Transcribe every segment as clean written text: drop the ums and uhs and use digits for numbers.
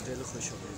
دل خوش ہو گئے.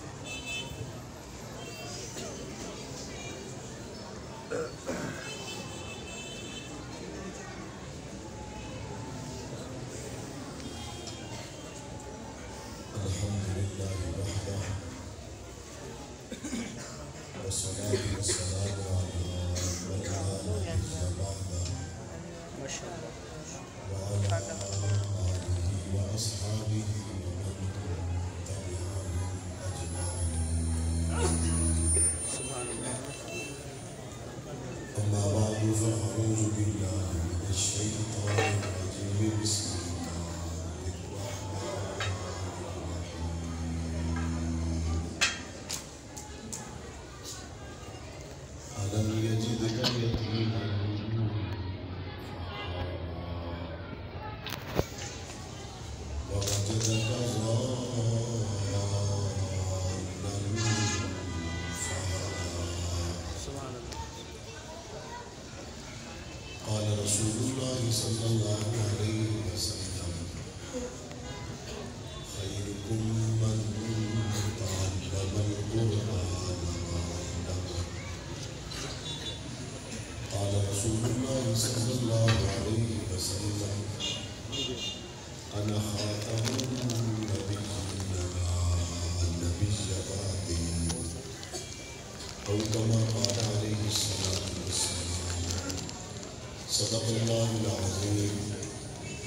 صدق اللہ العظیم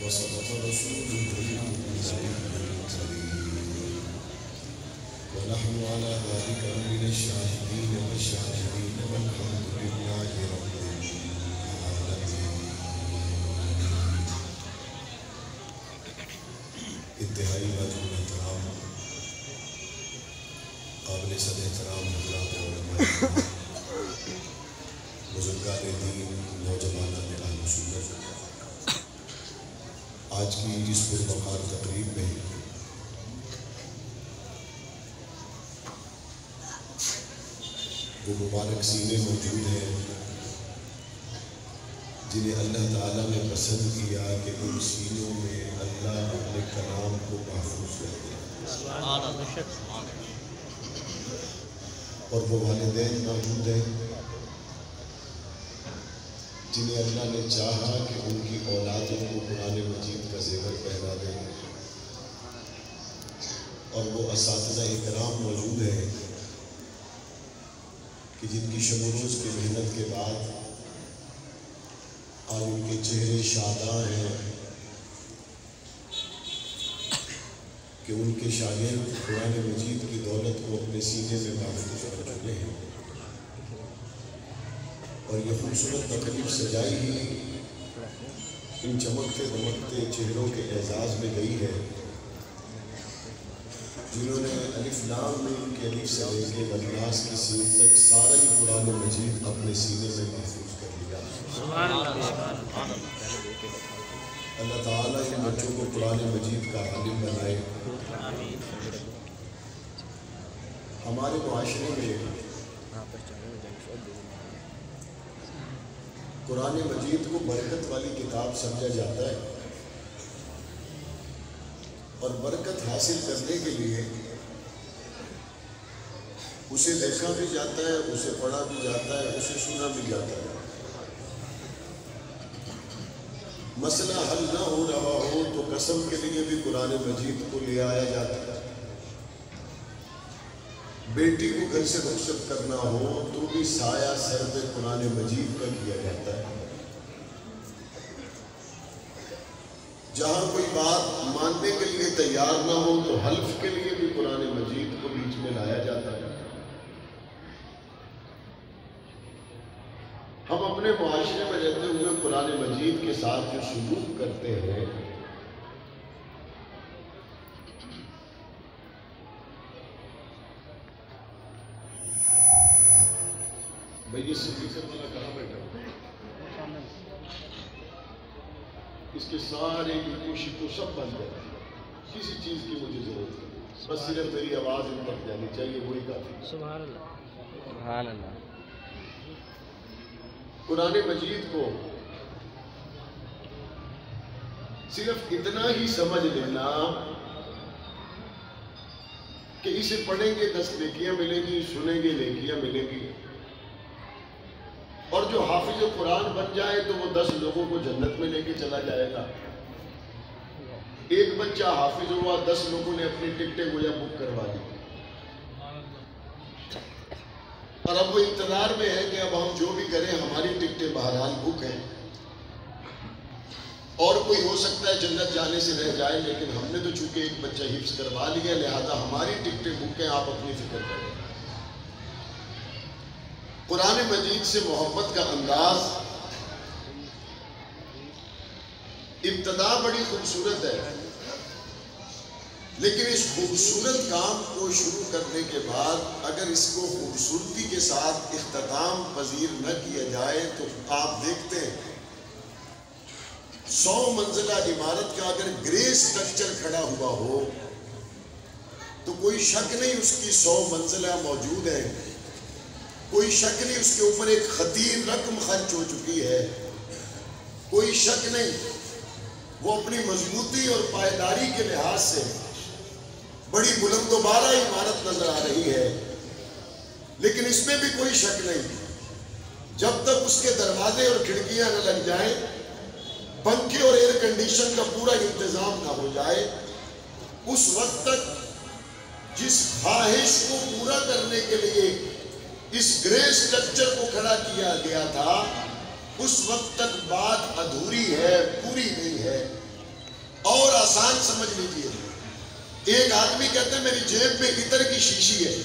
وصدق رسوله الكریم ونحن على ذلك من الشاهدين والشاكرين والحمد لله رب العالمين. انتہائی واجب احترام قابل صد احترام حضرات علماء بزرگان دین نوجوانان اہل سنت، آج کی اس پرمقار تقریب میں وہ مبارک سینے موجود ہیں جنہیں اللہ تعالیٰ نے پسند کیا کہ ان سینوں میں اللہ اپنے کلام کو محفوظ رکھے. اور وہ والدین موجود ہیں جنہیں اللہ نے چاہا کہ ان کی اولادوں کو قرآن مجید کا زیور پہنا دیں، اور وہ اساتذہ اکرام موجود ہیں کہ جن کی شب و روز کی محنت کے بعد آج ان کے چہرے شاداں ہیں کہ ان کے شاگرد قرآن مجید کی دولت کو اپنے سینے میں محفوظ کر چکے ہیں. اور یہ خوبصورت تقریب سجائی ہی ان چمکتے دمکتے چہروں کے اعزاز میں گئی ہے جنہوں نے الف لام میم کے الف سے لے کے والناس کی سین تک سارا ہی قرآن مجید اپنے سینے میں محفوظ کر لیا. اللہ تعالیٰ ان بچوں کو قرآن مجید کا عالم بنائے. ہمارے معاشرے میں قرآن مجید کو برکت والی کتاب سمجھا جاتا ہے، اور برکت حاصل کرنے کے لیے اسے دیکھا بھی جاتا ہے، اسے پڑھا بھی جاتا ہے، اسے سنا بھی جاتا ہے. مسئلہ حل نہ ہو رہا ہو تو قسم کے لیے بھی قرآن مجید کو لے آیا جاتا ہے. بیٹی کو گھر سے رخصت کرنا ہو تو بھی سایہ سر پہ قرآن مجید کا کیا جاتا ہے. جہاں کوئی بات ماننے کے لیے تیار نہ ہو تو حلف کے لیے بھی قرآن مجید کو بیچ میں لایا جاتا ہے. ہم اپنے معاشرے میں رہتے ہوئے قرآن مجید کے ساتھ جو سلوک کرتے ہیں بھئی یہ سپیکر والا کہاں بیٹھا؟ اس کے سارے کو سب بند ہے، کسی چیز کی مجھے ضرورت نہیں، بس صرف میری آواز ان تک جانی چاہیے، وہی کافی۔ سبحان اللہ، سبحان اللہ۔ قرآن مجید کو صرف اتنا ہی سمجھ لینا کہ اسے پڑھیں گے 10 نیکیاں ملیں گی، سنیں گے نیکیاں ملیں گی، اور جو حافظ قرآن بن جائے تو وہ 10 لوگوں کو جنت میں لے کے چلا جائے گا۔ ایک بچہ حافظ ہوا، 10 لوگوں نے اپنی ٹکٹیں گویا بک کروا دی، اور اب وہ انتظار میں ہے کہ اب ہم جو بھی کریں ہماری ٹکٹیں بہرحال بک ہیں، اور کوئی ہو سکتا ہے جنت جانے سے رہ جائے، لیکن ہم نے تو چونکہ ایک بچہ حفظ کروا لیا، لہذا ہماری ٹکٹیں بک ہیں، آپ اپنی فکر کریں۔ قرآن مجید سے محبت کا انداز، ابتدا بڑی خوبصورت ہے، لیکن اس خوبصورت کام کو شروع کرنے کے بعد اگر اس کو خوبصورتی کے ساتھ اختتام پذیر نہ کیا جائے تو آپ دیکھتے ہیں 100 منزلہ عمارت کا اگر گرے سٹرکچر کھڑا ہوا ہو تو کوئی شک نہیں اس کی 100 منزلہ موجود ہے، کوئی شک نہیں اس کے اوپر ایک خطیر رقم خرچ ہو چکی ہے، کوئی شک نہیں وہ اپنی مضبوطی اور پائیداری کے لحاظ سے بڑی بلند و بالا عمارت نظر آ رہی ہے، لیکن اس میں بھی کوئی شک نہیں جب تک اس کے دروازے اور کھڑکیاں نہ لگ جائیں، پنکھے اور ایئر کنڈیشن کا پورا انتظام نہ ہو جائے، اس وقت تک جس خواہش کو پورا کرنے کے لیے اس گرے سٹرکچر کو کھڑا کیا گیا تھا، اس وقت تک بات ادھوری ہے، پوری نہیں ہے۔ اور آسان سمجھ لیجیے، ایک آدمی کہتا ہے میری جیب میں عطر کی شیشی ہے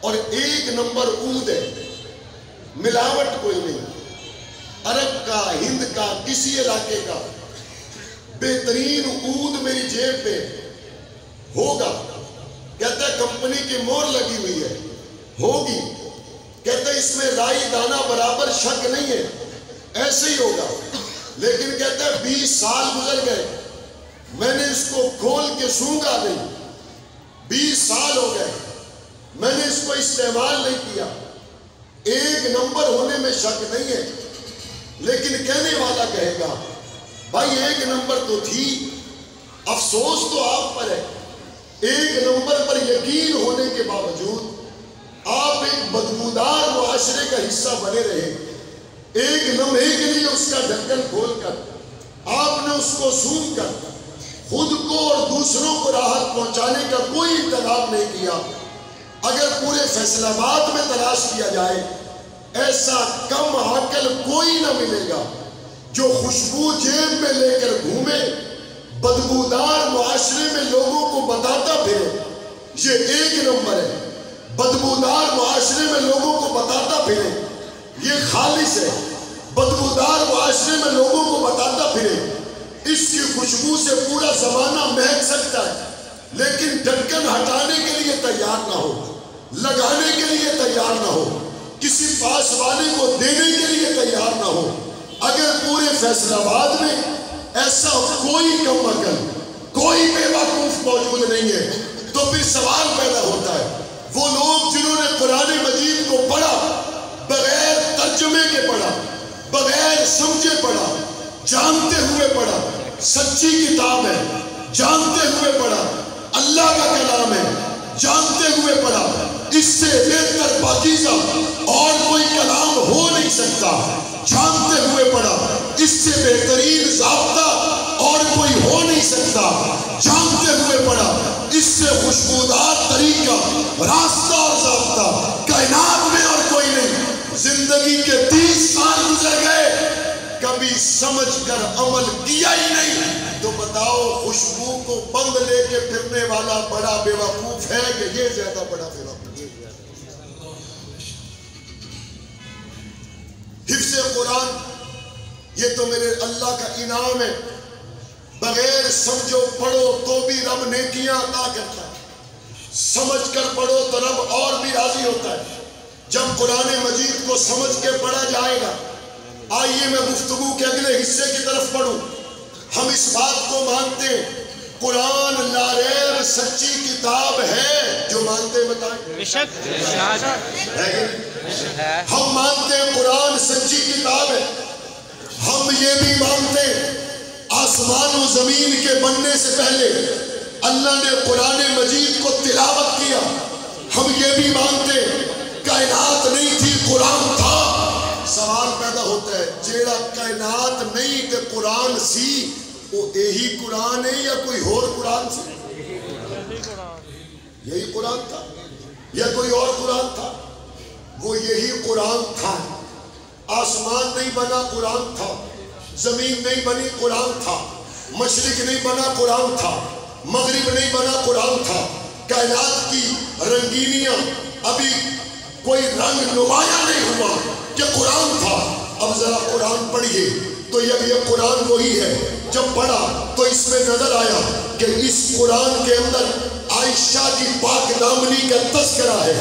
اور 1 نمبر عود ہے، ملاوٹ کوئی نہیں، عرب کا، ہند کا، کسی علاقے کا بہترین عود میری جیب میں ہوگا، کہتا ہے کمپنی کی مہر لگی ہوئی ہے، ہوگی، کہتا ہے اس میں رائی دانہ برابر شک نہیں ہے، ایسے ہی ہوگا، لیکن کہتا ہے 20 سال گزر گئے، میں نے اس کو کھول کے سونگا نہیں، 20 سال ہو گئے، میں نے اس کو استعمال نہیں کیا، 1 نمبر ہونے میں شک نہیں ہے، لیکن کہنے والا کہے گا بھائی 1 نمبر تو تھی، افسوس تو آپ پر ہے، 1 نمبر پر یقین ہونے کے باوجود آپ ایک بدبودار معاشرے کا حصہ بنے رہے، 1 لمحے کے لیے اس کا ڈھکن کھول کر آپ نے اس کو سونگ کر خود کو اور دوسروں کو راحت پہنچانے کا کوئی انتظام نہیں کیا۔ اگر پورے فیصل آباد میں تلاش کیا جائے ایسا کم عقل کوئی نہ ملے گا جو خوشبو جیب میں لے کر گھومے، بدبودار معاشرے میں لوگوں کو بتاتا پھرے یہ 1 نمبر ہے، بدبودار معاشرے میں لوگوں کو بتاتا پھرے یہ خالص ہے، بدبودار معاشرے میں لوگوں کو بتاتا پھرے اس کی خوشبو سے پورا زمانہ مہک سکتا ہے، لیکن ڈھکن ہٹانے کے لیے تیار نہ ہو، لگانے کے لیے تیار نہ ہو، کسی پاس والے کو دینے کے لیے تیار نہ ہو۔ اگر پورے فیصل آباد میں ایسا کوئی کم عقل، کوئی بے وقوف موجود نہیں ہے تو پھر سوال پیدا ہوتا ہے وہ لوگ جنہوں نے قرآن مجید کو پڑھا، بغیر ترجمے کے پڑھا، بغیر سمجھے پڑھا، جانتے ہوئے پڑھا، سچی کتاب ہے، جانتے ہوئے پڑھا، اللہ کا کلام ہے، جانتے ہوئے پڑھا، اس سے بہتر پاکیزہ اور کوئی کلام ہو نہیں سکتا، جانتے ہوئے پڑھا، اس سے بہترین ضابطہ اور کوئی ہو نہیں سکتا، جانتے ہوئے پڑھا، اس سے خوشبودار طریقہ، راستہ اور ضابطہ کائنات میں اور کوئی نہیں۔ زندگی کے 30 سال گزر گئے، کبھی سمجھ کر عمل کیا ہی نہیں، تو بتاؤ خوشبو کو بند لے کے پھرنے والا بڑا بے وقوف ہے کہ یہ زیادہ بڑا بے وقوف؟ حفظ قرآن یہ تو میرے اللہ کا انعام ہے، بغیر سمجھو پڑھو تو بھی رب نیکیاں عطا کرتا ہے، سمجھ کر پڑھو تو رب اور بھی راضی ہوتا ہے، جب قرآن مجید کو سمجھ کے پڑھا جائے گا. آئیے میں گفتگو کے اگلے حصے کی طرف پڑھوں. ہم اس بات کو مانتے ہیں قرآن لاریب سچی کتاب ہے. جو مانتے ہیں بتائیں. ہم مانتے ہیں قرآن سچی کتاب ہے. ہم یہ بھی مانتے ہیں آسمان و زمین کے بننے سے پہلے اللہ نے قرآن مجید کو تلاوت کیا. ہم یہ بھی مانتے ہیں کائنات نہیں تھی قرآن تھا. سوال پیدا ہوتا ہے جیڑا کائنات نہیں تے قرآن سی وہ یہی قرآن ہے یا کوئی اور قرآن سی؟ یہی قرآن تھا یا کوئی اور قرآن تھا؟ وہ یہی قرآن تھا. آسمان نہیں بنا قرآن تھا. زمین نہیں بنی قرآن تھا. مشرق نہیں بنا قرآن تھا. مغرب نہیں بنا قرآن تھا. کائنات کی رنگینیاں ابھی کوئی رنگ نمایاں نہیں ہوا کہ قرآن تھا. اب ذرا قرآن پڑھیے تو یہ قرآن وہی ہے. جب پڑھا تو اس میں نظر آیا کہ اس قرآن کے اندر عائشہ کی پاک دامنی کا تذکرہ ہے.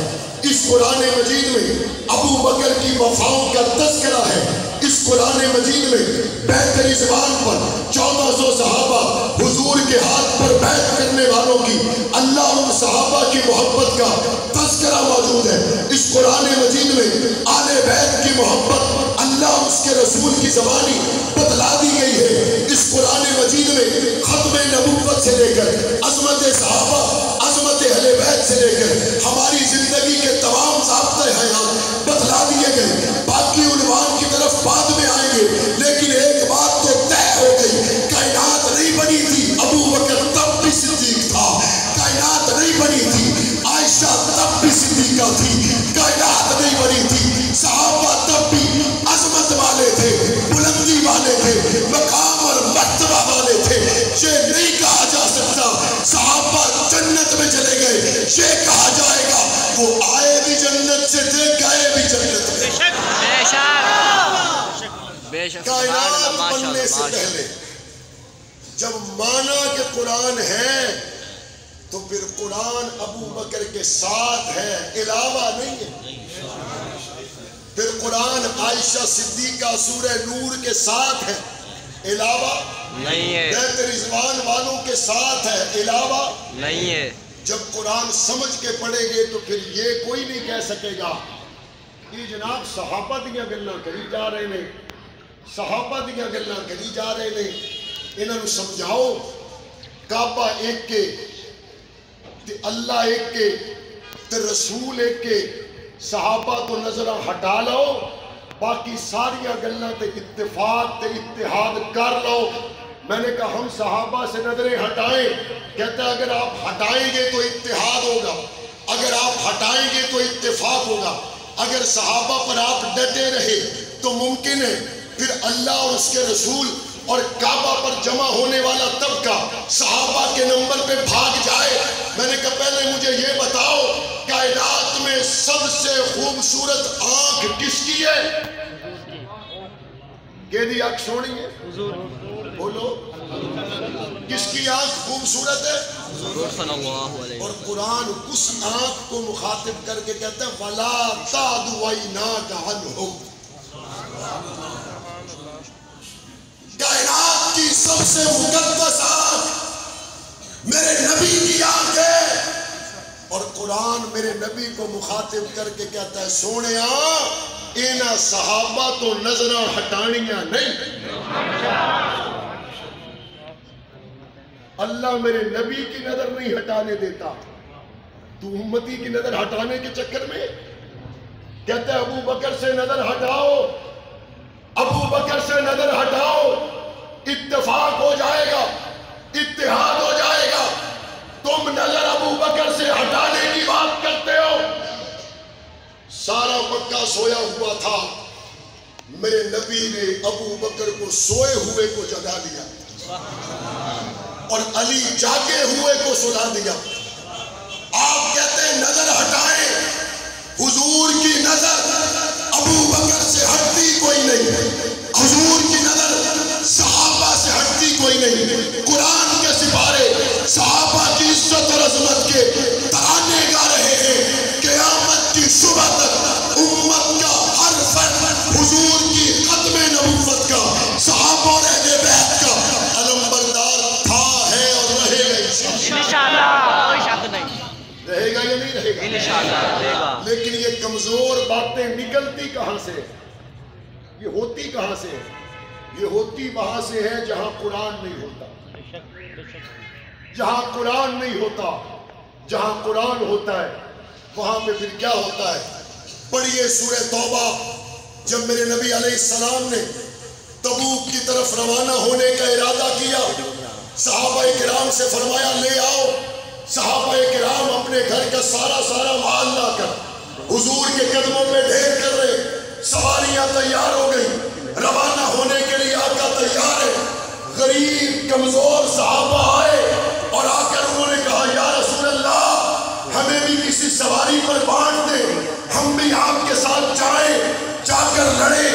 اس قرآن مجید میں ابو بکر کی وفاؤں کا تذکرہ ہے. اس قرآن مجید میں بیعت رضوان پر 1400 صحابہ حضور کے ہاتھ پر بیعت کرنے والوں کی اللہ اور صحابہ کی محبت کا تذکرہ موجود ہے. اس قرآن مجید میں آل بیت کی محبت اللہ اور اس کے رسول کی زبانی بتلا دی گئی ہے. اس قرآن مجید میں ختم نبوت سے لے کر عظمت صحابہ عظمت اہل بیت سے لے کر ہماری زندگی کے تمام ضابطۂ حیات بتلا دیے گئے. باقی عنوان کی طرف بعد میں آئیں گے لیکن ایک بات تو طے ہو گئی کائنات نہیں بنی تھی ابو بکر تب بھی صدیق تھا. کائنات نہیں بنی تھی عائشہ تب بھی صدیقہ تھی. کائنات نہیں بنی تھی صحابہ تب بھی عظمت والے تھے بلندی والے تھے مقام اور مرتبہ والے تھے. یہ نہیں کہا جا سکتا صحابہ جنت میں چلے گئے. یہ کہا جائے گا وہ آئے بھی جنت سے تھے گئے بھی جنت میں. کائنات بننے سے پہلے جب مانا کہ قرآن ہے تو پھر قرآن ابو بکر کے ساتھ ہے علاوہ نہیں ہے. پھر قرآن عائشہ صدیقہ سورہ نور کے ساتھ ہے علاوہ نہیں ہے. بیعت رضوان والوں کے ساتھ ہے علاوہ نہیں ہے. جب قرآن سمجھ کے پڑھیں گے تو پھر یہ کوئی نہیں کہہ سکے گا کہ جناب صحابہ دیاں گلاں کری جا رہے ہیں صحابہ دیاں گلاں کری جا رہے ہیں. انہوں سمجھاؤ کعبہ ایک کے تے اللہ ایک کے تے رسول ایک کے صحابہ تو نظرہ ہٹا لو باقی ساریاں گلاں تے اتفاق تے اتحاد کر لو. میں نے کہا ہم صحابہ سے نظریں ہٹائیں. کہتا ہے اگر آپ ہٹائیں گے تو اتحاد ہوگا اگر آپ ہٹائیں گے تو اتفاق ہوگا. اگر صحابہ پر آپ ڈٹے رہے تو ممکن ہے پھر اللہ اور اس کے رسول اور کعبہ پر جمع ہونے والا طبقہ صحابہ کے نمبر پہ بھاگ جائے. میں نے کہا پہلے مجھے یہ بتاؤ کائنات میں سب سے خوبصورت آنکھ کس کی ہے؟ کیدی آنکھ سونی ہے بولو کس کی آنکھ خوبصورت ہے؟ اور قرآن اس آنکھ کو مخاطب کر کے کہتا ہے وَلَا تَعْدُ عَيْنَاكَ عَنْهُمْ. کائنات کی سب سے مقدس آنکھ میرے نبی کی آنکھ ہے. اور قرآن میرے نبی کو مخاطب کر کے کہتا ہے سونیا اینا صحابہ تو نظرہ ہٹانیاں نہیں. اللہ میرے نبی کی نظر نہیں ہٹانے دیتا. تو امتی کی نظر ہٹانے کے چکر میں کہتا ہے ابو بکر سے نظر ہٹاؤ ابو بکر سے نظر ہٹاؤ اتفاق ہو جائے گا اتحاد ہو جائے گا. تم نظر ابو بکر سے ہٹانے کی بات کرتے ہو. سارا مکہ سویا ہوا تھا میرے نبی نے ابو بکر کو سوئے ہوئے کو جگا دیا اور علی جاگے ہوئے کو سلا دیا. آپ کہتے ہیں نظر ہٹائیں حضور کی نظر ابو بکر سے ہٹتی کوئی نہیں حضور کی نظر صحابہ سے ہٹتی کوئی نہیں. قرآن کے سپارے صحابہ کی عزت اور عظمت کے ترانے گا رہے ہیں. قیامت کی صبح تک انشاءاللہ کوئی شک نہیں رہے گا یا نہیں رہے گا؟ انشاءاللہ رہے گا۔ لیکن یہ کمزور باتیں نکلتی کہاں سے؟ یہ ہوتی کہاں سے؟ یہ ہوتی وہاں سے ہے جہاں قرآن نہیں ہوتا، جہاں قرآن نہیں ہوتا، جہاں قرآن ہوتا ہے وہاں پہ پھر کیا ہوتا ہے؟ پڑھیے سورہ توبہ۔ جب میرے نبی علیہ السلام نے تبوک کی طرف روانہ ہونے کا ارادہ کیا، صحابہ کرام سے فرمایا لے آؤ۔ صحابہ کرام اپنے گھر کا سارا مال لا کر حضور کے قدموں میں ڈھیر کر رہے، سواریاں تیار ہو گئی، روانہ ہونے کے لیے آقا تیار ہے۔ غریب کمزور صحابہ آئے اور آ کر انہوں نے کہا یا رسول اللہ ہمیں بھی کسی سواری پر بانٹ دیں، ہم بھی آپ کے ساتھ جائیں، جا کر لڑے،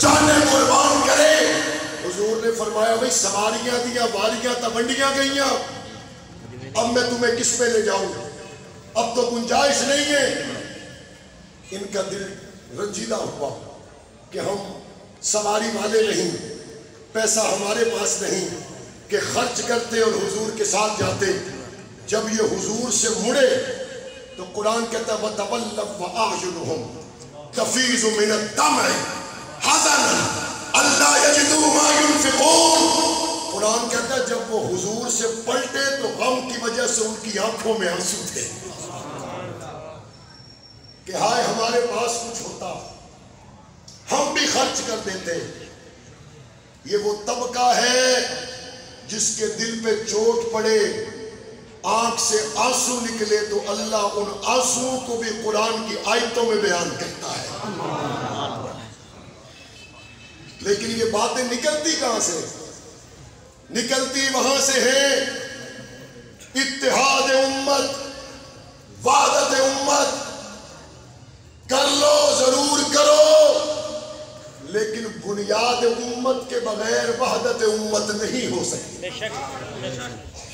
جانیں قربان کریں۔ حضور نے فرمایا بھئی سواریاں دیا، واریاں تبنڈیاں گئیاں، اب میں تمہیں کس پہ لے جاؤں؟ اب تو گنجائش نہیں ہے۔ ان کا دل رنجیدہ ہوا کہ ہم سواری والے نہیں، پیسہ ہمارے پاس نہیں کہ خرچ کرتے اور حضور کے ساتھ جاتے۔ جب یہ حضور سے مڑے تو قرآن کہتا ہے وَتَوَلَّوْا وَأَعْيُنُهُمْ تَفِيضُ مِنَ الدَّمْعِ حَزَنًا أَلَّا يَجِدُوا مَا يُنْفِقُونَ۔ قرآن کہتا ہے جب وہ حضور سے پلٹے تو غم کی وجہ سے ان کی آنکھوں میں آنسو تھے کہ ہائے ہمارے پاس کچھ ہوتا ہم بھی خرچ کر دیتے۔ یہ وہ طبقہ ہے جس کے دل پہ چوٹ پڑے، آنکھ سے آنسو نکلے تو اللہ ان آنسوؤں کو بھی قرآن کی آیتوں میں بیان کرتا ہے۔ لیکن یہ باتیں نکلتی کہاں سے؟ نکلتی وہاں سے ہے اتحاد امت، وحدت امت۔ کر لو ضرور کرو، لیکن بنیاد امت کے بغیر وحدت امت نہیں ہو سکتی۔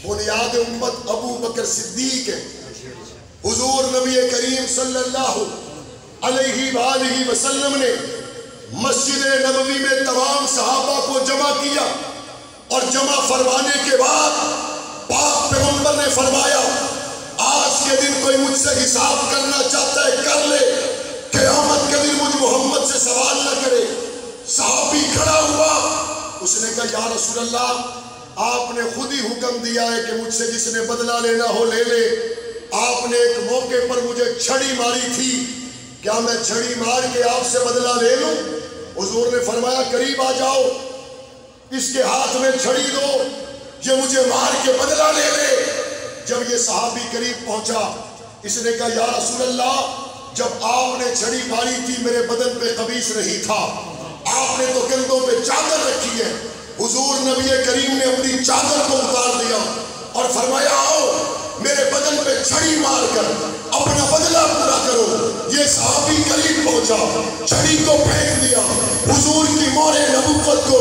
بنیاد امت ابو بکر صدیق ہے۔ حضور نبی کریم صلی اللہ علیہ وآلہ وسلم نے مسجد نبوی میں تمام صحابہ کو جمع کیا اور جمع فرمانے کے بعد پاک پیغمبر نے فرمایا آج کے دن کوئی مجھ سے حساب کرنا چاہتا ہے کر لے، قیامت کے دن مجھ محمد سے سوال نہ کرے۔ صحابی کھڑا ہوا، اس نے کہا یا رسول اللہ آپ نے خود ہی حکم دیا ہے کہ مجھ سے جس نے بدلہ لینا ہو لے لے۔ آپ نے ایک موقع پر مجھے چھڑی ماری تھی، کیا میں چھڑی مار کے آپ سے بدلہ لے لوں؟ حضور نے فرمایا قریب آ جاؤ، اس کے ہاتھ میں چھڑی دو، یہ مجھے مار کے بدلہ لے لے۔ جب یہ صحابی قریب پہنچا، اس نے کہا یا رسول اللہ جب آپ نے چھڑی ماری تھی میرے بدن پہ قمیص نہیں تھا، آپ نے تو کندھوں پہ چادر رکھی ہے۔ حضور نبی کریم نے اپنی چادر کو اتار دیا اور فرمایا آؤ میرے بدن پہ چھڑی مار کر اپنا بدلہ پورا کرو۔ یہ صحابی قریب پہنچا، چھڑی کو پھینک دیا، حضور کی مہر نبوت کو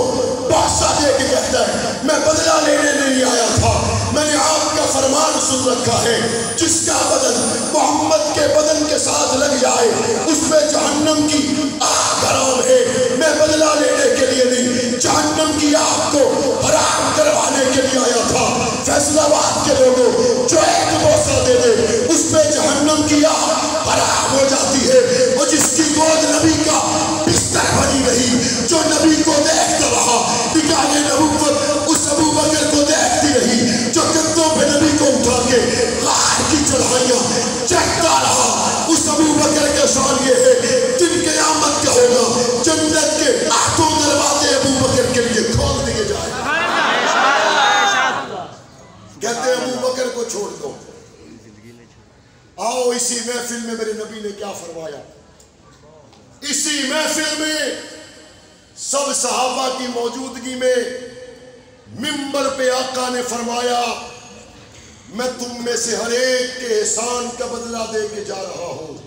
بادشاہ دے کے کہتا ہے میں بدلہ لینے نہیں آیا تھا، میں نے آپ کا فرمان سن رکھا ہے، جس کا بدن محمد کے بدن کے ساتھ لگ جائے اس پہ جہنم کی آگ حرام ہے۔ میں بدلہ لینے کے لیے نہیں، جہنم کی آگ کو حرام کروانے کے لیے آیا تھا۔ فیصل آباد کے لوگوں جو ایک بوسہ دے دے اس پہ جہنم کی آگ حرام ہو جاتی ہے، اور جس کی گود نبی کا بستر بنی رہی، جو نبی کو دیکھتا رہا، نگاہ نبوت اس ابو بکر کو دیکھتی رہی، جو کندھوں پہ نبی کو اٹھا کے غار کی چڑھائیاں چڑھتا رہا، اس ابو بکر کا شان یہ ہے جن قیامت کا ہوگا جنت کے آٹھوں دروازے ابو بکر کے لیے کھول دیے جائیں۔ کہتے ہیں ابو بکر کو چھوڑ دو۔ آؤ اسی محفل میں میرے نبی نے کیا فرمایا، اسی محفل میں سب صحابہ کی موجودگی میں منبر پہ آقا نے فرمایا میں تم میں سے ہر ایک کے احسان کا بدلہ دے کے جا رہا ہوں،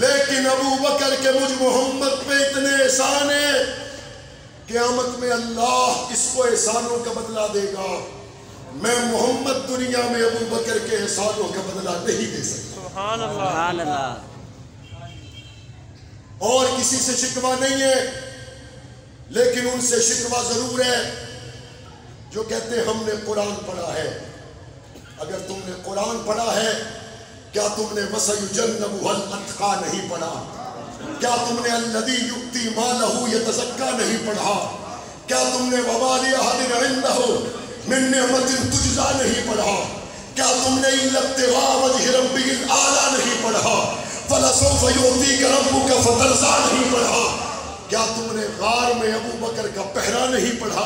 لیکن ابو بکر کے مجھ محمد پہ اتنے احسان ہیں قیامت میں اللہ اس کو احسانوں کا بدلہ دے گا، میں محمد دنیا میں ابو بکر کے احسانوں کا بدلہ نہیں دے سکتا۔ سبحان اللہ۔ اور کسی سے شکوہ نہیں ہے، لیکن ان سے شکوہ ضرور ہے جو کہتے ہیں ہم نے قرآن پڑھا ہے، اگر تم نے قرآن پڑھا ہے کیا تم نے وَسَيُجَنَّبُهَا الْأَتْقَى نہیں پڑھا؟ کیا تم نے الَّذِي يُؤْتِي مَالَهُ يَتَزَكَّى نہیں پڑھا؟ کیا تم نے وَمَا لِأَحَدٍ عِندَهُ مِن نِعْمَةٍ تُجْزَى نہیں پڑھا؟ کیا تم نے إِلَّا ابْتِغَاءَ وَجْهِ رَبِّهِ الْأَعْلَى نہیں پڑھا؟ فَلَسَوْفَ يُعْطِيكَ رَبُّكَ فَتَرْضَىٰ نہیں پڑھا؟ کیا تم نے غار میں ابو بکر کا پہرا نہیں پڑھا؟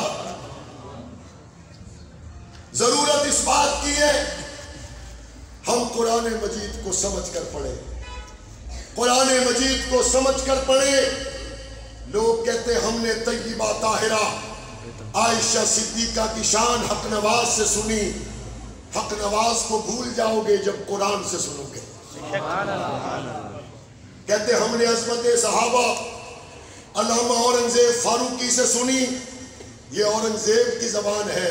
ضرورت اس بات کی ہے ہم قرآن مجید کو سمجھ کر پڑھیں، قرآن مجید کو سمجھ کر پڑھیں۔ لوگ کہتے ہم نے طیبہ طاہرہ عائشہ صدیقہ کی شان حق نواز سے سنی، حق نواز کو بھول جاؤ گے جب قرآن سے سنو گے۔ کہتے ہم نے عظمت صحابہ علامہ اورنگزیب فاروقی سے سنی، یہ اورنگزیب کی زبان ہے،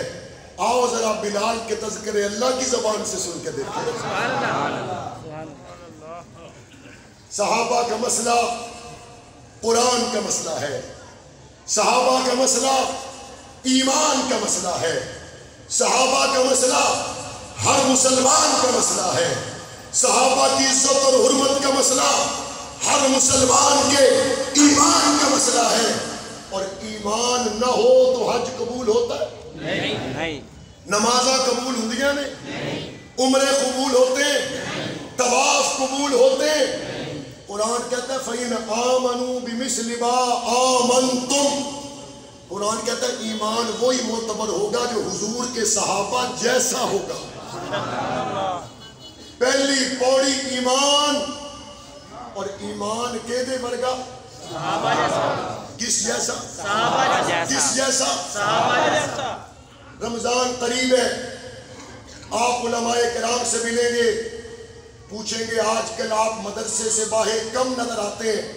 آؤ ذرا بلال کے تذکرے اللہ کی زبان سے سن کے دیکھیں۔ صحابہ کا مسئلہ قرآن کا مسئلہ ہے، صحابہ کا مسئلہ ایمان کا مسئلہ ہے، صحابہ کا مسئلہ ہر مسلمان کا مسئلہ ہے، صحابہ کی عزت اور حرمت کا مسئلہ ہر مسلمان کے ایمان کا مسئلہ ہے۔ اور ایمان نہ ہو تو حج قبول ہوتا ہے؟ نہیں۔ نمازاں قبول ہوندیاں نے؟ عمرے قبول ہوتے ہیں؟ طواف قبول ہوتے ہیں؟ قرآن کہتا ہے فَإِنْ آمَنُوا بِمِثْلِ مَا آمَنْتُمْ، قرآن کہتا ہے ایمان وہی معتبر ہوگا جو حضور کے صحابہ جیسا ہوگا۔ پہلی پوڑی ایمان، اور ایمان کے دے ورگا صحابہ جیسا۔ کس جیسا؟ صحابہ جیسا۔ کس جیسا؟ صحابہ جیسا۔ رمضان قریب ہے، آپ علماء کرام سے ملیں گے، پوچھیں گے آج کل آپ مدرسے سے باہر کم نظر آتے ہیں،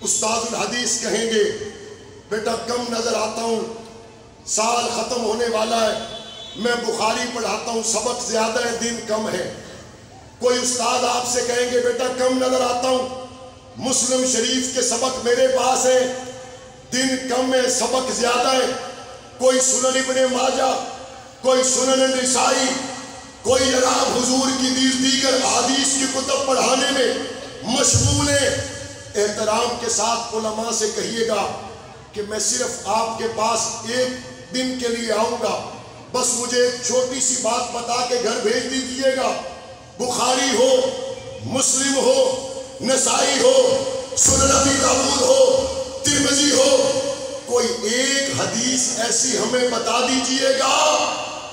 استاد الحدیث کہیں گے بیٹا کم نظر آتا ہوں، سال ختم ہونے والا ہے، میں بخاری پڑھاتا ہوں، سبق زیادہ ہے، دن کم ہے۔ کوئی استاد آپ سے کہیں گے بیٹا کم نظر آتا ہوں، مسلم شریف کے سبق میرے پاس ہیں، دن کم ہے، سبق زیادہ ہے۔ کوئی سنن ابن ماجہ، کوئی سنن نسائی، کوئی جناب حضور کی دیگر حدیث کی کتب پڑھانے میں مشغول ہے۔ احترام کے ساتھ علماء سے کہیے گا کہ میں صرف آپ کے پاس ایک دن کے لیے آؤں گا، بس مجھے ایک چھوٹی سی بات بتا کے گھر بھیج دیجیے گا، بخاری ہو، مسلم ہو، نسائی ہو، سنن ابی داؤد ہو، ترمذی ہو، کوئی ایک حدیث ایسی ہمیں بتا دیجئے گا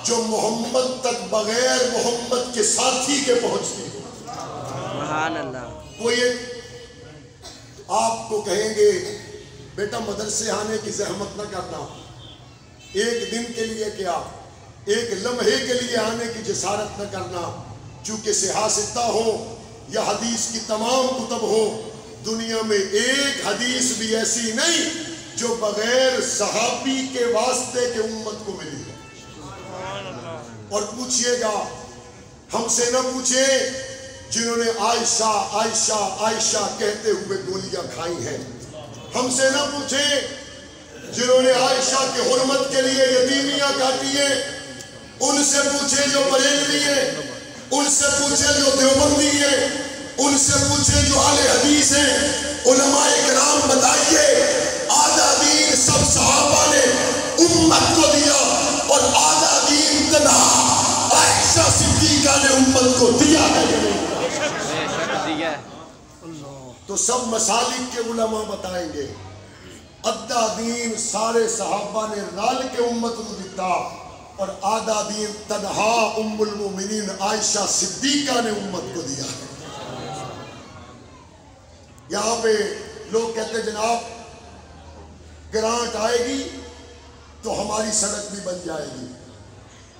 جو محمد تک بغیر محمد کے ساتھی کے پہنچتی ہو۔ سبحان اللہ۔ کوئی آپ کو کہیں گے بیٹا مدرسے آنے کی زحمت نہ کرنا، ایک دن کے لیے کیا ایک لمحے کے لیے آنے کی جسارت نہ کرنا، چونکہ سیاستہ ہوں یا حدیث کی تمام کتب ہوں، دنیا میں ایک حدیث بھی ایسی نہیں جو بغیر صحابی کے واسطے کے امت کو ملی ہے۔ اور پوچھئے گا، ہم سے نہ پوچھیں جنہوں نے عائشہ عائشہ عائشہ کہتے ہوئے گولیاں کھائی ہیں، ہم سے نہ پوچھیں جنہوں نے عائشہ کے حرمت کے لیے یتیمیاں کاٹی ہیں، ان سے پوچھیں جو بریلوی ہیں، ان سے پوچھیں جو دیوبندی ہیں، ان سے پوچھیں جو اہل حدیث ہیں۔ علماء کرام بتائیے آدھا دین سب صحابہ نے امت کو دیا اور آدھا دین تنہا عائشہ صدیقہ نے امت کو دیا ہے۔ تو سب مسالک کے علماء بتائیں گے آدھا دین سارے صحابہ نے رل کے امت کو دیتا اور آدھا دین تنہا ام المومنین عائشہ صدیقہ نے امت کو دیا ہے۔ یہاں پہ لوگ کہتے جناب گرانٹ آئے گی تو ہماری سڑک بھی بن جائے گی،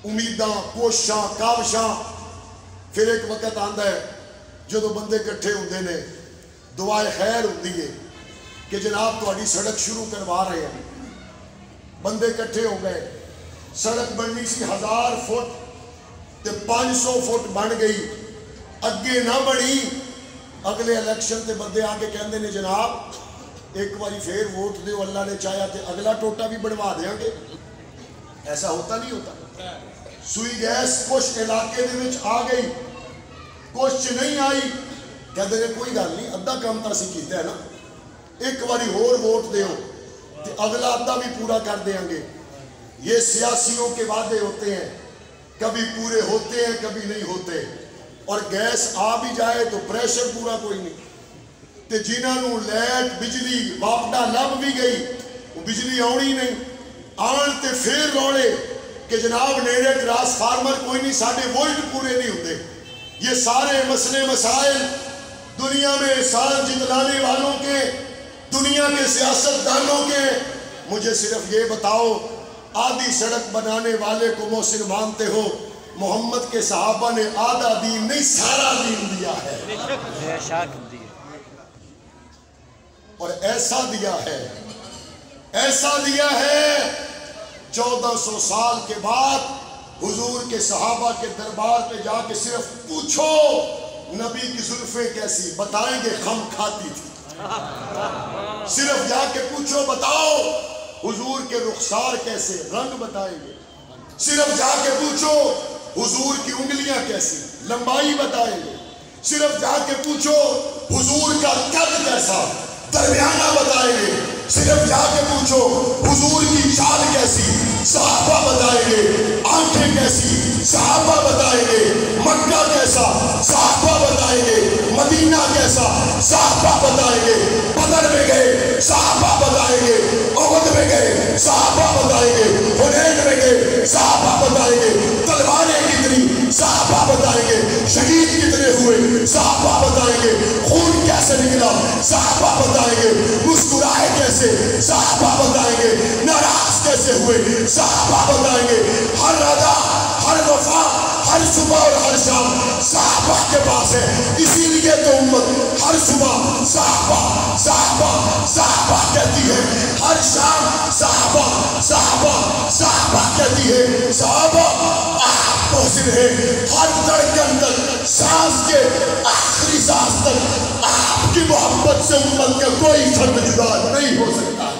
امیداں کوشاں کاوشاں، پھر ایک وقت آندا ہے جدو بندے کٹھے ہوندے نے دعائے خیر ہوندی ہے کہ جناب تہاڈی سڑک شروع کروا رہے ہیں، بندے کٹھے ہو گئے، سڑک بننی سی 1000 فٹ تے 500 فٹ بن گئی، اگے نہ بڑی، اگلے الیکشن تے بندے آگے کہندے نے جناب ایک باری پھر ووٹ دیو، اللہ نے چاہیا تے اگلا ٹوٹا بھی بڑھوا دیاں گے۔ ایسا ہوتا نہیں ہوتا؟ سوئی گیس کچھ علاقے دے وچ آ گئی کچھ نہیں آئی کہتے ہیں کوئی گل نہیں ادھا کام تو اسی کیتا ہے نا ایک باری اور ووٹ دیو تو اگلا ادھا بھی پورا کر دیں گے. یہ سیاسیوں کے وعدے ہوتے ہیں کبھی پورے ہوتے ہیں کبھی نہیں ہوتے اور گیس آ بھی جائے تو پریشر پورا کوئی نہیں تے جنہاں نوں لائٹ بجلی واپڈا لب بھی گئی وہ بجلی آنی نہیں آن تے پھر روڑے کہ جناب نیڑے ٹرانسفارمر کوئی نہیں ساڑھے وولٹ پورے نہیں ہوتے. یہ سارے مسئلے مسائل دنیا میں سال جتلانے والوں کے دنیا کے سیاست دانوں کے. مجھے صرف یہ بتاؤ آدھی سڑک بنانے والے کو محسن مانتے ہو محمد کے صحابہ نے آدھا دین نہیں سارا دین دیا ہے اور ایسا دیا ہے 1400 سال کے بعد حضور کے صحابہ کے دربار پہ جا کے صرف پوچھو نبی کی زلفیں کیسی بتائیں گے خم کھاتی تھی. صرف جا کے پوچھو بتاؤ حضور کے رخسار کیسے رنگ بتائیں گے. صرف جا کے پوچھو حضور کی انگلیاں کیسی لمبائی بتائیں گے. صرف جا کے پوچھو حضور کا قد کیسا درمیانہ بتائیں گے. صرف جا کے پوچھو حضور کی چال کیسی صحابہ بتائیں گے. آنکھیں کیسی صحابہ بتائیں گے. مکہ کیسا صحابہ بتائیں گے. مدینہ کیسا صحابہ بتائیں گے. بدر میں گئے صحابہ بتائیں گے. احد میں گئے صحابہ بتائیں گے. حنین میں گئے صحابہ بتائیں گے. تلواریں کتنی صحابہ بتائیں گے. شہید کتنے ہوئے صحابہ بتائیں گے. خون کیسے نکلا صحابہ بتائیں گے. مسکرائے کیسے صحابہ بتائیں گے. ناراض کیسے ہوئے صحابہ بتائیں گے. ہر ادا ہر وفا ہر صبح اور ہر شام صحابہ کے پاس ہے. اسی لیے تو امت ہر صبح صحابہ صحابہ صحابہ کہتی ہے. ہر شام صحابہ صحابہ صحابہ کہتی ہے. صحابہ آپ محسن ہے. ہر دھڑکن تک سانس کے آخری سانس تک آپ کی محبت سے امت کا کوئی فرد جدا نہیں ہو سکتا.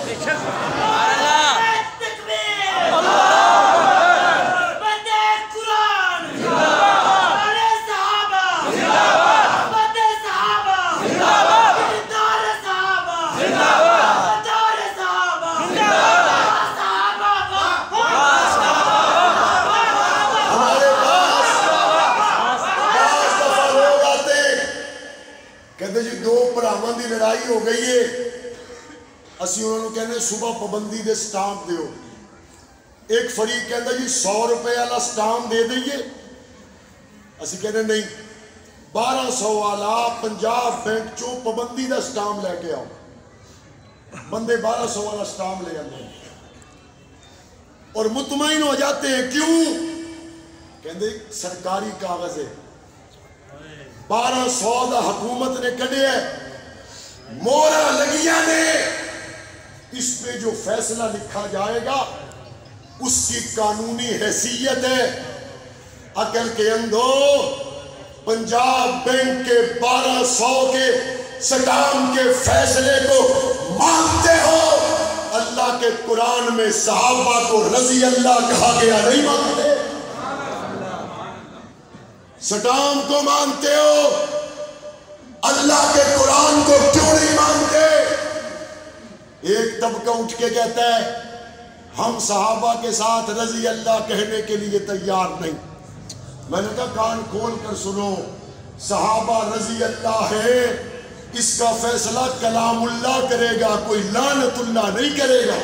لڑائی ہو گئی ہے اسی انہوں نے کہنے صبح پابندی دے سٹامپ دیو. ایک فریق کہتا جی 100 روپے والا سٹامپ دے دئیے. اسی کہنے نہیں 1200 والا پنجاب بینک چوں پابندی دا سٹامپ لے کے آؤ. بندے 1200 والا سٹامپ لے آتے ہیں اور مطمئن ہو جاتے ہیں. کیوں کہتے سرکاری کاغذ ہے 1200 دا حکومت نے کڈے ہے مورا لگیا نے. اس پہ جو فیصلہ لکھا جائے گا اس کی قانونی حیثیت ہے. عقل کے اندھو پنجاب بینک کے 1200 کے سٹامپ کے فیصلے کو مانتے ہو. اللہ کے قرآن میں صحابہ کو رضی اللہ کہا گیا نہیں مانتے. سٹامپ کو مانتے ہو اللہ کے قرآن کو کیوں نہیں مانتے. ایک طبقہ اٹھ کے کہتا ہے ہم صحابہ کے ساتھ رضی اللہ کہنے کے لیے تیار نہیں. میں نے کہا کان کھول کر سنو صحابہ رضی اللہ ہے اس کا فیصلہ کلام اللہ کرے گا کوئی لعنت اللہ نہیں کرے گا.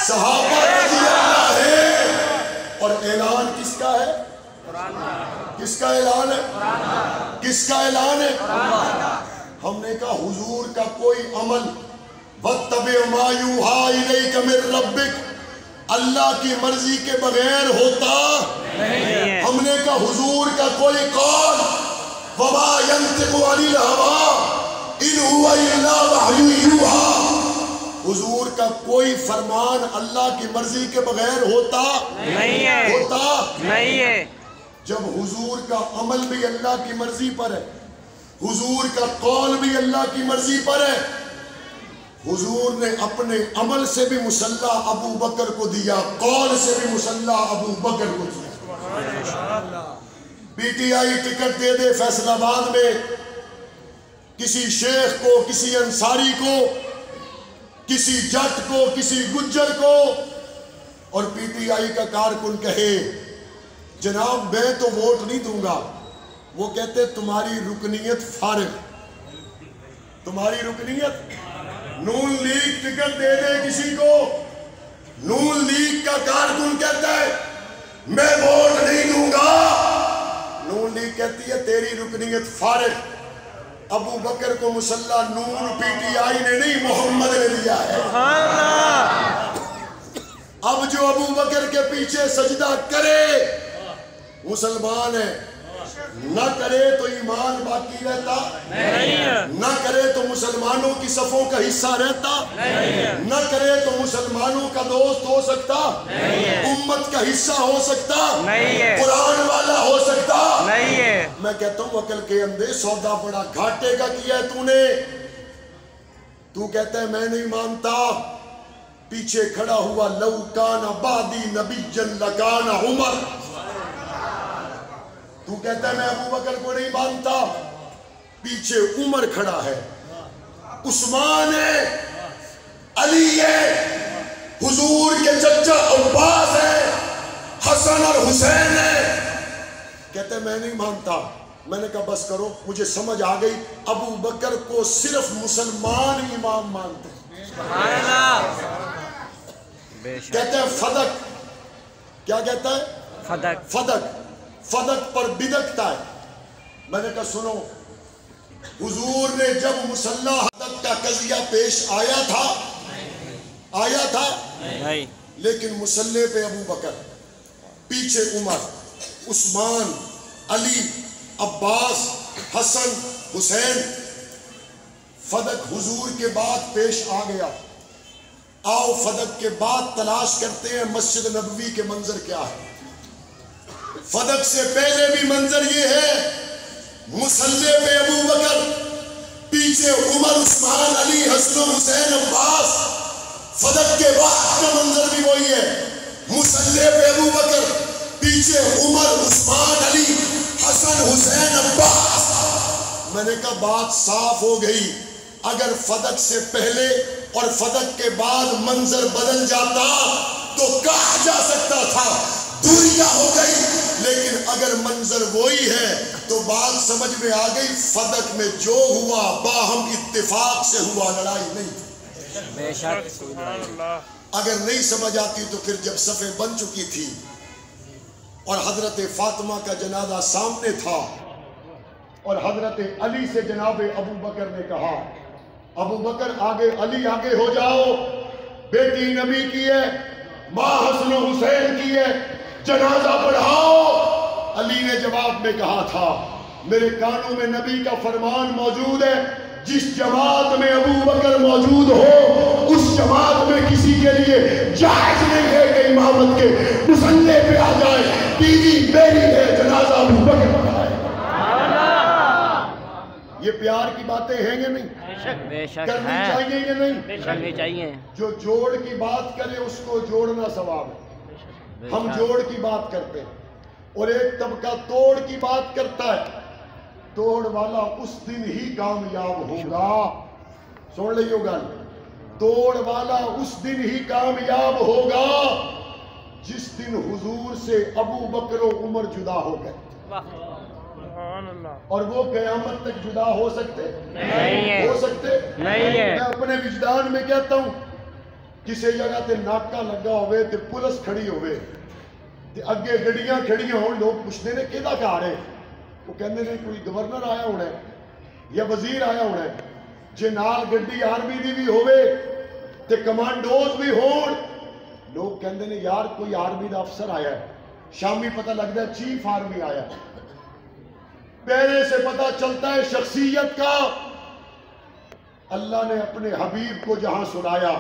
صحابہ رضی اللہ ہے اور اعلان کس کا ہے کس کا اعلان ہے کس کا اعلان ہے. ہم نے کہا حضور کا کوئی عمل وَاتَّبِعْ مَا يُوحَىٰ إِلَيْكَ مِن رَبِّكَ اللہ کی مرضی کے بغیر ہوتا نہیں. ہم نے کہا حضور کا کوئی قول وَمَا يَنْطِقُ عَنِ الْهَوَىٰ إِنْ هُوَ إِلَّا وَحْيٌ يُوحَىٰ حضور کا کوئی فرمان اللہ کی مرضی کے بغیر ہوتا نہیں ہے. جب حضور کا عمل بھی اللہ کی مرضی پر ہے حضور کا قول بھی اللہ کی مرضی پر ہے حضور نے اپنے عمل سے بھی مسلح ابو بکر کو دیا، قول سے بھی مسلح ابو بکر کو دیا۔ پی ٹی آئی ٹکٹ دے دے فیصل آباد میں کسی شیخ کو، کسی انصاری کو، کسی جٹ کو، کسی گجر کو، اور پی ٹی آئی کا کارکن کہے جناب میں تو ووٹ نہیں دوں گا، وہ کہتے تمہاری رکنیت فارغ، تمہاری رکنیت۔ نون لیگ ٹکٹ دے دے کسی کو، نون لیگ کا کارکن کہتا ہے میں ووٹ نہیں دوں گا، نون لیگ کہتی ہے تیری رکنیت فارغ۔ ابو بکر کو مسلح نون پی ٹی آئی نے نہیں محمد نے دیا ہے۔ اب جو ابو بکر کے پیچھے سجدہ کرے مسلمان ہے، نہ کرے تو ایمان باقی رہتا، نہ کرے تو مسلمانوں کی صفوں کا حصہ رہتا، نہ کرے تو مسلمانوں کا دوست ہو سکتا، امت کا حصہ ہو سکتا، قرآن والا ہو سکتا۔ میں کہتا ہوں عقل کے اندھے سودا بڑا گھاٹے کا کیا ہے تو نے، تو کہتا ہے میں نہیں مانتا، پیچھے کھڑا ہوا لو کان بعدی نبی لکان عمر، تو کہتا ہے میں ابو بکر کو نہیں مانتا، پیچھے عمر کھڑا ہے، عثمان ہے، علی ہے، حضور کے چچا عباس ہے، حسن اور حسین ہے، کہتا ہے میں نہیں مانتا۔ میں نے کہا بس کرو، مجھے سمجھ آ گئی ابو بکر کو صرف مسلمان امام مانتے ہیں۔ کہتا ہے فدق، کیا کہتا ہے؟ فدق، فدق پر بدکتا ہے۔ میں نے کہا سنو، حضور نے جب مسلح حدق کا قضیہ پیش آیا تھا لیکن مسلح پہ ابو بکر، پیچھے عمر، عثمان، علی، عباس، حسن، حسین، فدق حضور کے بعد پیش آ گیا۔ آؤ فدق کے بعد تلاش کرتے ہیں مسجد نبوی کے منظر کیا ہے۔ فدق سے پہلے بھی منظر یہ ہے، مصلی پہ ابو بکر، پیچھے عمر، عثمان، علی، حسن، حسین، عباس۔ فدق کے بعد کا منظر بھی وہی ہے، مصلی پہ ابو بکر، پیچھے عمر، عثمان، علی، حسن، حسین، عباس۔ میں نے کہا بات صاف ہو گئی، اگر فدق سے پہلے اور فدق کے بعد منظر بدل جاتا تو کہا جا سکتا تھا دوریاں ہو گئی، لیکن اگر منظر وہی ہے تو بات سمجھ میں آ گئی، فدق میں جو ہوا باہم اتفاق سے ہوا، لڑائی نہیں تھی۔ بے شک اگر نہیں سمجھ آتی تو پھر جب صفیں بن چکی تھی اور حضرت فاطمہ کا جنازہ سامنے تھا اور حضرت علی سے جناب ابو بکر نے کہا ابو بکر آگے، علی آگے ہو جاؤ، بیٹی نبی کی ہے، ماں حسن و حسین کی ہے، جنازہ پڑھاؤ۔ علی نے جواب میں کہا تھا میرے کانوں میں نبی کا فرمان موجود ہے، جس جماعت میں ابو بکر موجود ہو اس جماعت میں کسی کے لیے جائز نہیں ہے کہ امامت کے مصلی پہ آ جائے، بیوی میری ہے، جنازہ ابو بکر پڑھائے۔ یہ پیار کی باتیں ہیں یا نہیں؟ کرنی چاہیے یا نہیں؟ کرنی چاہیے۔ جو جوڑ کی بات کرے اس کو جوڑنا ثواب ہے، ہم جوڑ کی بات کرتے ہیں، اور ایک طبقہ توڑ کی بات کرتا ہے۔ توڑ والا اس دن ہی کامیاب ہوگا، سن لیو گل، توڑ والا اس دن ہی کامیاب ہوگا جس دن حضور سے ابو بکر و عمر جدا ہو گئے، اور وہ قیامت تک جدا ہو سکتے نہیں، ہو سکتے نہیں ہے۔ میں اپنے وجدان میں کہتا ہوں کسی جگہ تے ناکا لگا ہوئے تے پولیس کھڑی ہوئے تے اگے گڑیاں کھڑیاں ہون، لوگ پوچھتے نے کیدا کار ہے، وہ کہندے نے کوئی گورنر آیا ہونا ہے یا وزیر آیا ہونا ہے، جے نال گڈی آرمی دی بھی ہوئے تے کمانڈوز بھی ہون، لوگ کہندے نے یار کوئی آرمی دا افسر آیا ہے، شامی پتہ لگتا ہے چیف آرمی آیا ہے، پہلے سے پتہ چلتا ہے شخصیت کا۔ اللہ نے اپنے حبیب کو جہاں سنایا،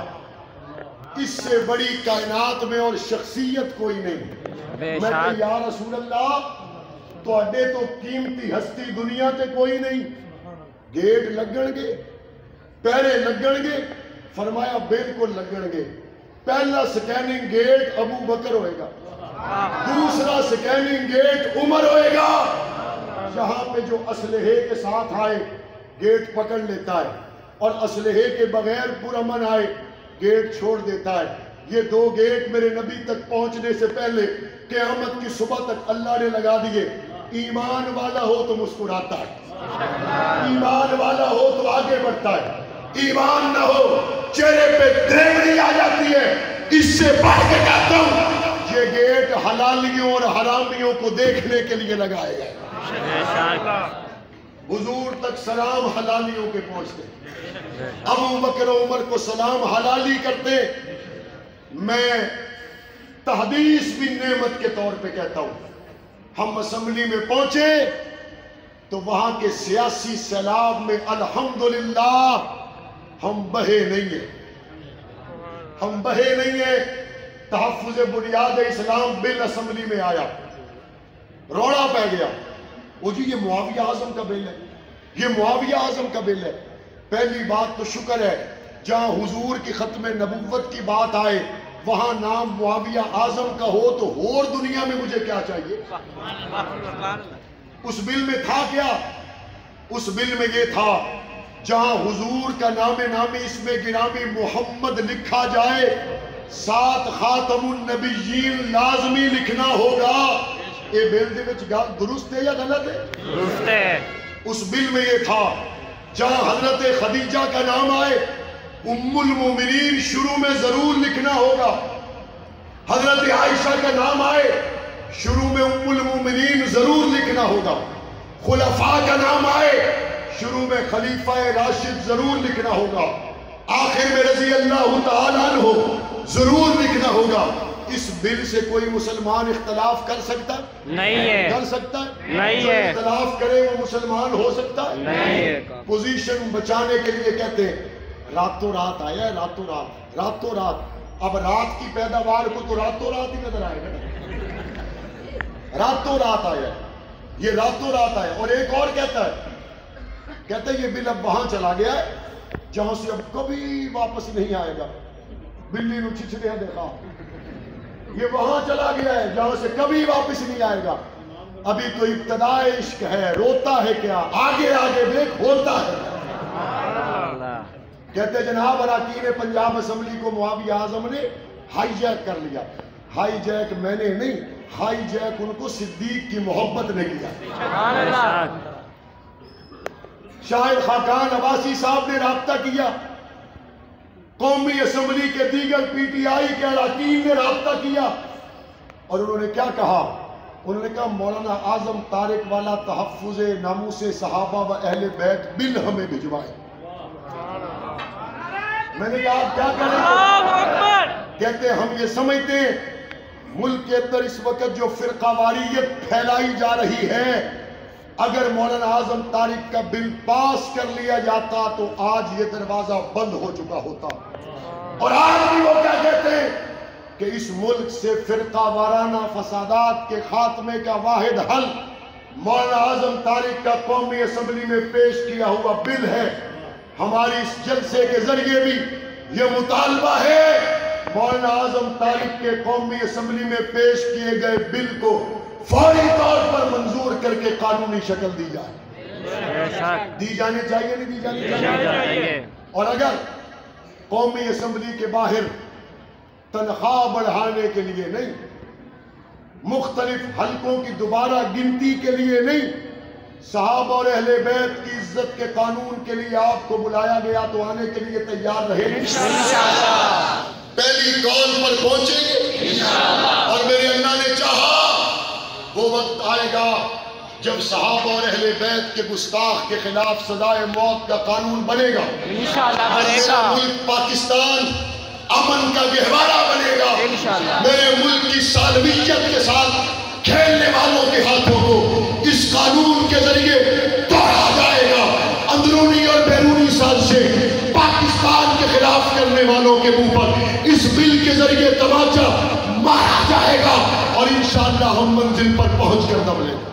اس سے بڑی کائنات میں اور شخصیت کوئی نہیں۔ میں کہ یا رسول اللہ تو اڈے تو قیمتی ہستی دنیا تے کوئی نہیں، گیٹ لگن گے، پہرے لگن گے، فرمایا بالکل لگن گے. پہلا سکیننگ گیٹ ابو بکر ہوئے گا, دوسرا سکیننگ گیٹ عمر ہوئے گا. جہاں پہ جو اسلحے کے ساتھ آئے گیٹ پکڑ لیتا ہے, اور اسلحے کے بغیر پرامن آئے گیٹ چھوڑ دیتا ہے. یہ دو گیٹ میرے نبی تک پہنچنے سے پہلے قیامت کی صبح تک اللہ نے لگا دیے. ایمان والا ہو تو مسکراتا ہے, ایمان والا ہو تو آگے بڑھتا ہے, ایمان نہ ہو چہرے پہ دریغی آ جاتی ہے. اس سے بڑھ کے کہتا ہوں یہ گیٹ حلالیوں اور حرامیوں کو دیکھنے کے لیے لگائے گئے. حضور تک سلام حلالیوں کے پہنچتے, ابو بکر و عمر کو سلام حلالی کرتے. میں تحدیث بھی نعمت کے طور پہ کہتا ہوں, ہم اسمبلی میں پہنچے تو وہاں کے سیاسی سیلاب میں الحمدللہ ہم بہے نہیں ہیں, ہم بہے نہیں ہیں. تحفظ بنیاد اسلام بل اسمبلی میں آیا, روڑا پہ گیا. وہ جی یہ معاویہ اعظم کا بل ہے, یہ معاویہ اعظم کا بل ہے. پہلی بات تو شکر ہے جہاں حضور کی ختم نبوت کی بات آئے وہاں نام معاویہ اعظم کا ہو تو اور دنیا میں مجھے کیا چاہیے. اس بل میں تھا کیا؟ اس بل میں یہ تھا جہاں حضور کا نام نامی اس میں گرامی محمد لکھا جائے ساتھ خاتم النبیین لازمی لکھنا ہوگا. یہ بل دے وچ گل درست ہے یا غلط ہے؟ درست ہے. اس بل میں یہ تھا جہاں حضرت خدیجہ کا نام آئے ام المومنین شروع میں ضرور لکھنا ہوگا. حضرت عائشہ کا نام آئے شروع میں ام المومنین ضرور لکھنا ہوگا. خلفاء کا نام آئے شروع میں خلیفہ راشد ضرور لکھنا ہوگا. آخر میں رضی اللہ تعالیٰ عنہ ضرور لکھنا ہوگا. اس بل سے کوئی مسلمان اختلاف کر سکتا ہے؟ نہیں ہے. کر سکتا ہے؟ نہیں ہے. جو اختلاف کرے وہ مسلمان ہو سکتا ہے؟ نہیں ہے. پوزیشن بچانے کے لیے کہتے ہیں راتوں رات آیا ہے, راتوں رات, راتوں رات. اب رات کی پیداوار کو تو راتوں رات ہی نظر آئے گا. راتوں رات آیا ہے, یہ راتوں رات آیا. اور ایک اور کہتا ہے یہ بل اب وہاں چلا گیا ہے جہاں سے اب کبھی واپس نہیں آئے گا. بلی نو چھچڑے دیکھا, یہ وہاں چلا گیا ہے جہاں سے کبھی واپس نہیں آئے گا. ابھی تو ابتدائے عشق ہے, روتا ہے کیا, آگے آگے دیکھ ہوتا ہے. کہتے جناب اراکین پنجاب اسمبلی کو معاویہ اعظم نے ہائی جیک کر لیا. ہائی جیک میں نے نہیں, ہائی جیک ان کو صدیق کی محبت نے کیا. شاہد خاقان عباسی صاحب نے رابطہ کیا, قومی اسمبلی کے دیگر پی ٹی آئی کے اراکین نے رابطہ کیا, اور انہوں نے کیا کہا؟ انہوں نے کہا مولانا اعظم طارق والا تحفظ ناموس صحابہ و اہل بیت بل ہمیں بھجوائے. میں نے کہا آپ کیا کریں؟ کہتے ہم یہ سمجھتے ہیں ملک کے اندر اس وقت جو فرقہ واریت پھیلائی جا رہی ہے, اگر مولانا اعظم طارق کا بل پاس کر لیا جاتا تو آج یہ دروازہ بند ہو چکا ہوتا. اور آج بھی وہ کیا کہتے ہیں کہ اس ملک سے فرقہ وارانہ فسادات کے خاتمے کا واحد حل مولانا اعظم طارق کا قومی اسمبلی میں پیش کیا ہوا بل ہے. ہماری اس جلسے کے ذریعے بھی یہ مطالبہ ہے مولانا اعظم طارق کے قومی اسمبلی میں پیش کیے گئے بل کو فوری طور پر منظور کر کے قانونی شکل دی جائے. دی جانی چاہیے نہیں دی جانی چاہیے؟ اور اگر قومی اسمبلی کے باہر تنخواہ بڑھانے کے لیے نہیں, مختلف حلقوں کی دوبارہ گنتی کے لیے نہیں, صحابہ اور اہل بیت کی عزت کے قانون کے لیے آپ کو بلایا گیا تو آنے کے لیے تیار رہے انشاءاللہ. پہلی کال پر پہنچیں گے اور میرے اللہ نے چاہا وہ وقت آئے گا جب صحابہ اور اہل بیت کے گستاخ کے خلاف سزائے موت کا قانون بنے گا. میرا ملک پاکستان امن کا گہوارہ بنے گا. میرے ملک کی سالمیت کے ساتھ کھیلنے والوں کے ہاتھوں کو اس قانون کے ذریعے توڑا جائے گا. اندرونی اور بیرونی سازشیں پاکستان کے خلاف کرنے والوں کے منہ پر اس بل کے ذریعے تماچا مارا جائے گا, اور انشاءاللہ ہم منزل پر پہنچ کر دم لیں گے.